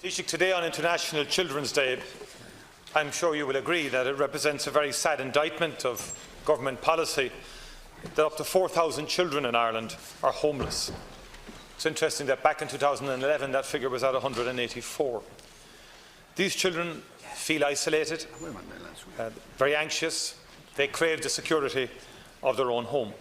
Taoiseach, today on International Children's Day, I'm sure you will agree that it represents a very sad indictment of government policy that up to 4,000 children in Ireland are homeless. It's interesting that back in 2011 that figure was at 184. These children feel isolated, very anxious. They crave the security of their own home.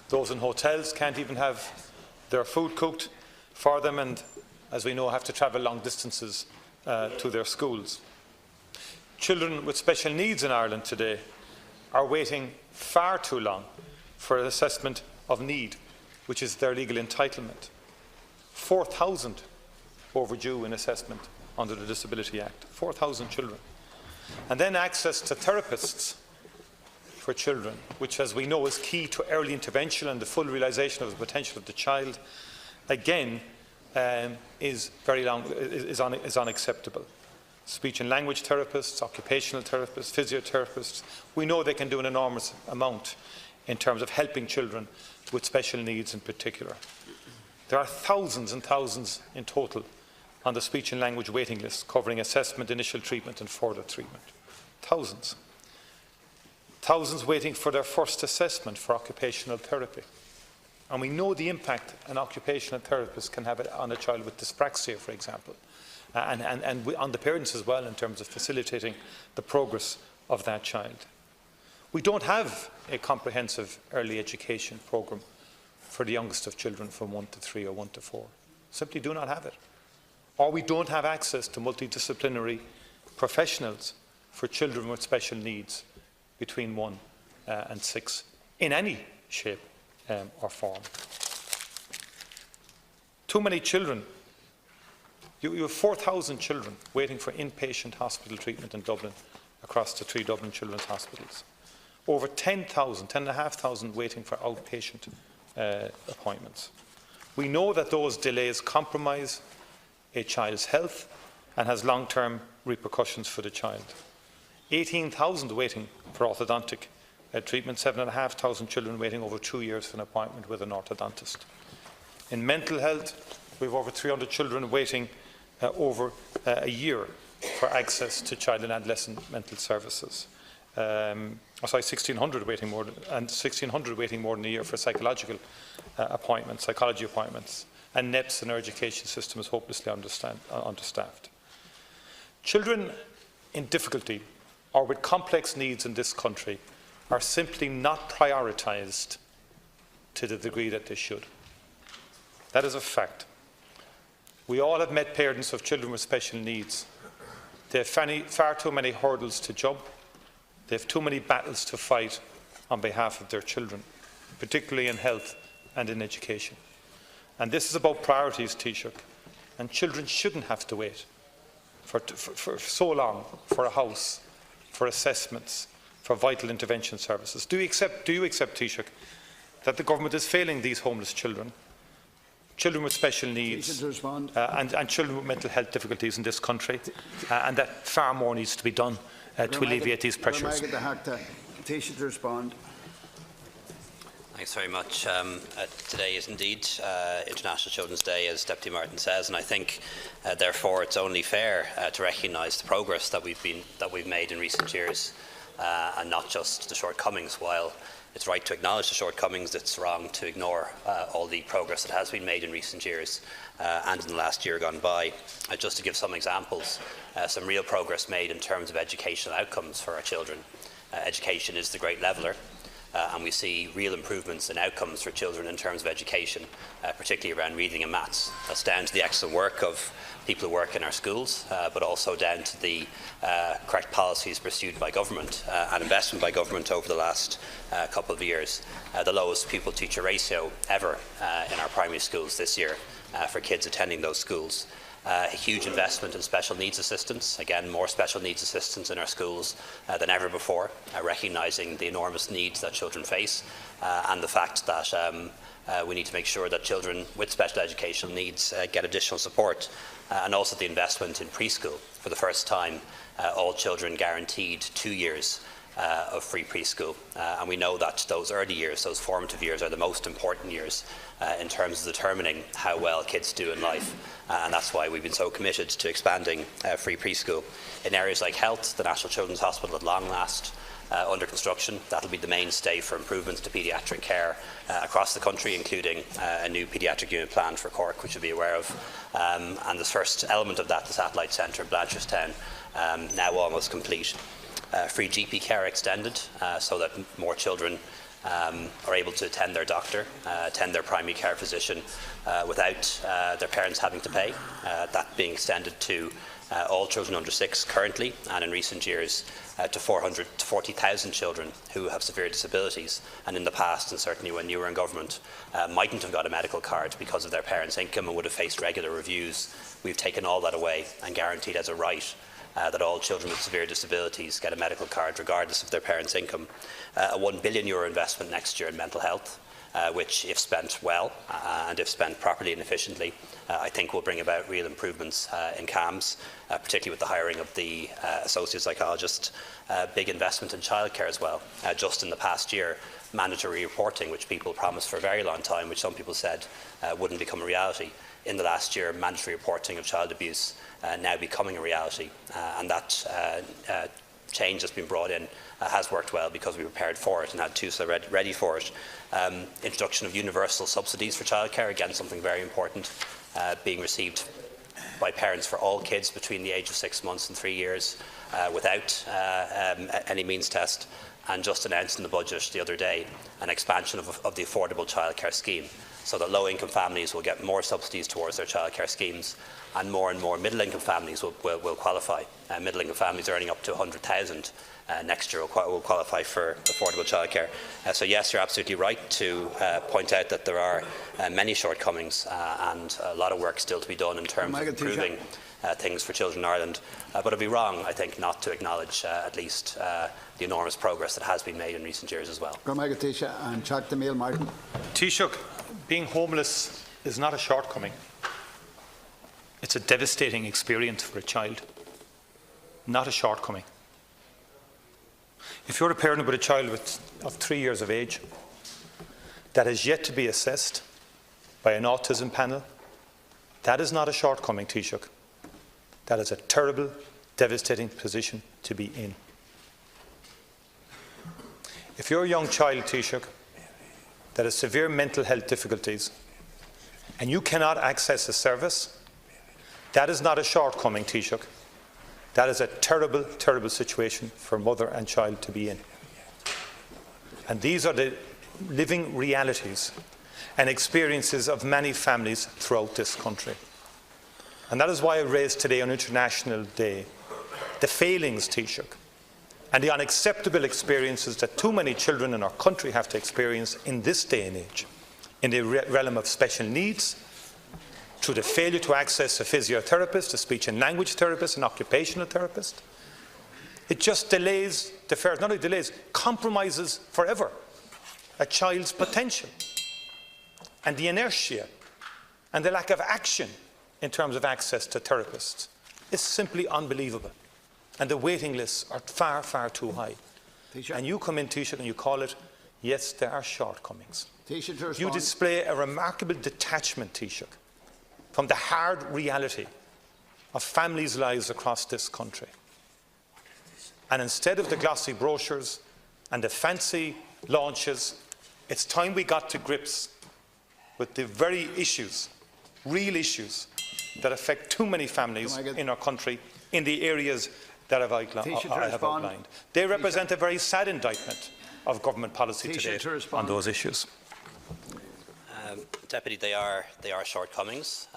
Those in hotels can't even have their food cooked for them, and as we know, have to travel long distances to their schools. Children with special needs in Ireland today are waiting far too long for an assessment of need, which is their legal entitlement. 4,000 overdue in assessment under the Disability Act. 4,000 children. And then access to therapists for children, which, as we know, is key to early intervention and the full realisation of the potential of the child, again, is unacceptable. Speech and language therapists, occupational therapists, physiotherapists, we know they can do an enormous amount in terms of helping children with special needs in particular. There are thousands and thousands in total on the speech and language waiting list, covering assessment, initial treatment and further treatment. Thousands. Thousands waiting for their first assessment for occupational therapy. And we know the impact an occupational therapist can have on a child with dyspraxia, for example, and on the parents as well in terms of facilitating the progress of that child. We don't have a comprehensive early education programme for the youngest of children from 1 to 3 or 1 to 4. Simply do not have it. Or we don't have access to multidisciplinary professionals for children with special needs between 1 and 6 in any shape or form. Too many children. You have 4,000 children waiting for inpatient hospital treatment in Dublin across the 3 Dublin children's hospitals. Over 10,000, 10,500 waiting for outpatient appointments. We know that those delays compromise a child's health and has long-term repercussions for the child. 18,000 waiting for orthodontic treatment, 7,500 children waiting over 2 years for an appointment with an orthodontist. In mental health, we have over 300 children waiting over a year for access to child and adolescent mental services. 1,600 waiting more, and 1,600 waiting more than a year for psychological appointments, psychology appointments. And NEPS in our education system is hopelessly understaffed. Children in difficulty or with complex needs in this country are simply not prioritised to the degree that they should. That is a fact. We all have met parents of children with special needs. They have far too many hurdles to jump. They have too many battles to fight on behalf of their children, particularly in health and in education. And this is about priorities, Taoiseach. And children shouldn't have to wait for so long for a house, for assessments, for vital intervention services. Do you accept, Taoiseach, that the government is failing these homeless children, children with special needs, and children with mental health difficulties in this country, and that far more needs to be done to alleviate these pressures? Taoiseach to respond. Thanks very much. Today is indeed International Children's Day, as Deputy Martin says, and I think, therefore, it's only fair to recognise the progress that we've made in recent years, and not just the shortcomings. While it's right to acknowledge the shortcomings, it's wrong to ignore all the progress that has been made in recent years and in the last year gone by. Just to give some examples, some real progress made in terms of educational outcomes for our children. Education is the great leveller. And we see real improvements in outcomes for children in terms of education, particularly around reading and maths. That's down to the excellent work of people who work in our schools, but also down to the correct policies pursued by government and investment by government over the last couple of years. The lowest pupil-teacher ratio ever in our primary schools this year for kids attending those schools. A huge investment in special needs assistance, again more special needs assistance in our schools than ever before, recognising the enormous needs that children face and the fact that we need to make sure that children with special educational needs get additional support, and also the investment in preschool. For the first time, all children guaranteed 2 years of free preschool. And we know that those early years, those formative years, are the most important years in terms of determining how well kids do in life. And that's why we've been so committed to expanding free preschool. In areas like health, the National Children's Hospital at long last, under construction. That'll be the mainstay for improvements to paediatric care across the country, including a new paediatric unit planned for Cork, which you'll be aware of. And the first element of that, the satellite centre in Blanchardstown, now almost complete. Free GP care extended so that more children are able to attend their doctor, attend their primary care physician without their parents having to pay. That being extended to all children under 6 currently, and in recent years to 400 to 40,000 children who have severe disabilities, and in the past, and certainly when you were in government, mightn't have got a medical card because of their parents' income and would have faced regular reviews. We've taken all that away and guaranteed as a right that all children with severe disabilities get a medical card regardless of their parents' income. A €1 billion investment next year in mental health, which, if spent well and if spent properly and efficiently, I think will bring about real improvements in CAMHS, particularly with the hiring of the associate psychologist. Big investment in childcare as well. Just in the past year, mandatory reporting, which people promised for a very long time, which some people said wouldn't become a reality. In the last year, mandatory reporting of child abuse now becoming a reality, and that change that's been brought in has worked well because we prepared for it and had TUSA ready for it. Introduction of universal subsidies for childcare, again something very important, being received by parents for all kids between the age of 6 months and 3 years without any means test. And just announced in the budget the other day an expansion of the affordable childcare scheme, so that low-income families will get more subsidies towards their childcare schemes, and more middle-income families will qualify. Middle-income families earning up to 100,000 next year will qualify for affordable childcare. So yes, you're absolutely right to point out that there are many shortcomings and a lot of work still to be done in terms of improving things for children in Ireland. But it'd be wrong, I think, not to acknowledge at least the enormous progress that has been made in recent years as well. Taoiseach, being homeless is not a shortcoming. It's a devastating experience for a child, not a shortcoming. If you're a parent with a child of 3 years of age that has yet to be assessed by an autism panel, that is not a shortcoming, Taoiseach. That is a terrible, devastating position to be in. If you're a young child, Taoiseach, that has severe mental health difficulties and you cannot access a service, that is not a shortcoming, Taoiseach. That is a terrible, terrible situation for mother and child to be in. And these are the living realities and experiences of many families throughout this country. And that is why I raised today on International Day the failings, Taoiseach, and the unacceptable experiences that too many children in our country have to experience in this day and age, in the realm of special needs, through the failure to access a physiotherapist, a speech and language therapist, an occupational therapist. It just delays, defers, not only delays, compromises forever a child's potential. And the inertia and the lack of action in terms of access to therapists is simply unbelievable. And the waiting lists are far, far too high. And you come in, Taoiseach, and you call it, yes, there are shortcomings. You display a remarkable detachment, Taoiseach, from the hard reality of families' lives across this country. And instead of the glossy brochures and the fancy launches, it's time we got to grips with the very issues, real issues, that affect too many families in our country in the areas that I have outlined. They represent a very sad indictment of government policy today on those issues. Deputy, they are shortcomings.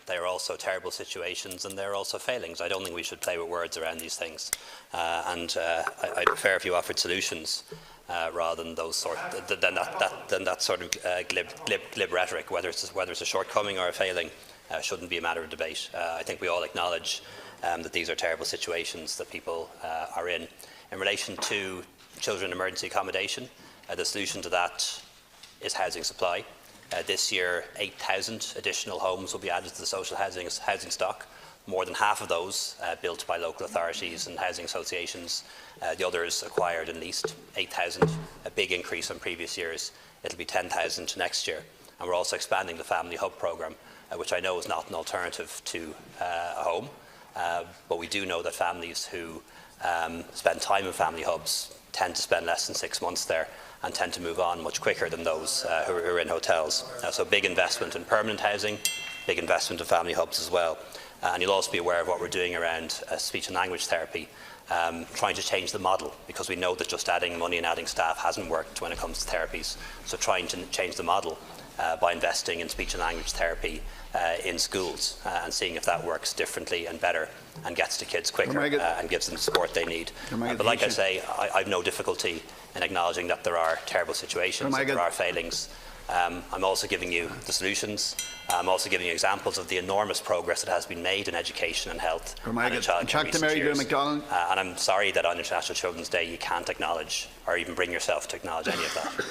They are also terrible situations, and they are also failings. I don't think we should play with words around these things. I'd prefer if you offered solutions rather than those than that sort of glib rhetoric. Whether it's a shortcoming or a failing shouldn't be a matter of debate. I think we all acknowledge that these are terrible situations that people are in. In relation to children in emergency accommodation, the solution to that is housing supply. This year, 8,000 additional homes will be added to the social housing stock, more than half of those built by local authorities and housing associations. The others acquired and leased 8,000, a big increase on previous years. It'll be 10,000 next year. And we're also expanding the Family Hub programme, which I know is not an alternative to a home, but we do know that families who spend time in family hubs tend to spend less than 6 months there and tend to move on much quicker than those who are in hotels. So big investment in permanent housing, big investment in family hubs as well. And you'll also be aware of what we're doing around speech and language therapy, trying to change the model, because we know that just adding money and adding staff hasn't worked when it comes to therapies. So trying to change the model by investing in speech and language therapy in schools and seeing if that works differently and better and gets to kids quicker and gives them the support they need. But like I say, I've no difficulty in acknowledging that there are terrible situations, that there are failings. I'm also giving you the solutions. I'm also giving you examples of the enormous progress that has been made in education and health and in childcare in recent years. And I'm sorry that on International Children's Day you can't acknowledge or even bring yourself to acknowledge any of that.